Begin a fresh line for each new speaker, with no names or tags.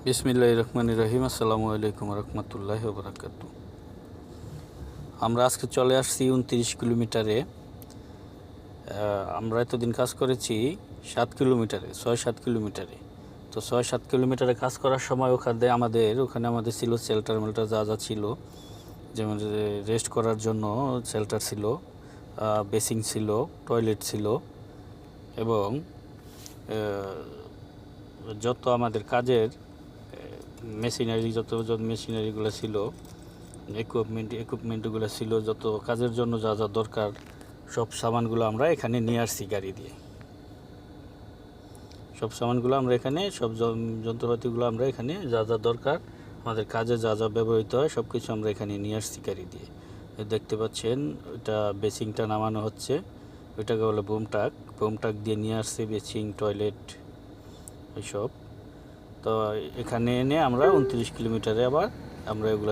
বিসমিল্লাহির রহমানির রহিম। আসসালামু আলাইকুম রহমতুল্লাহি ওয়া বারাকাতুহু। আমরা আজকে চলে আসছি 29 কিলোমিটারে। আমরা এতদিন কাজ করেছি 7 কিলোমিটারে, 6-7 কিলোমিটারে। তো 6-7 কিলোমিটারে কাজ করার সময় ওখানে আমাদের ছিল শেল্টার মেল্টার যা যা ছিল, যেমন রেস্ট করার জন্য শেল্টার ছিল, বেসিং ছিল, টয়লেট ছিল এবং যত আমাদের কাজের যত মেশিনারিগুলো ছিল, ইকুইপমেন্টগুলো ছিল, যত কাজের জন্য যা যা দরকার সব সামানগুলো আমরা এখানে নিয়ে আসছি গাড়ি দিয়ে। সব সামানগুলো আমরা এখানে, সব যন্ত্রপাতিগুলো আমরা এখানে যা যা দরকার, আমাদের কাজে যা যা ব্যবহৃত হয় সব কিছু আমরা এখানে নিয়ে আসছি গাড়ি দিয়ে। দেখতে পাচ্ছেন ওইটা বেসিংটা নামানো হচ্ছে, ওইটাকে বলে বোমটাক দিয়ে নিয়ে আসছি বেসিং, টয়লেট এইসব। তো এখানে এনে আমরা 29 কিলোমিটারে আবার আমরা এগুলো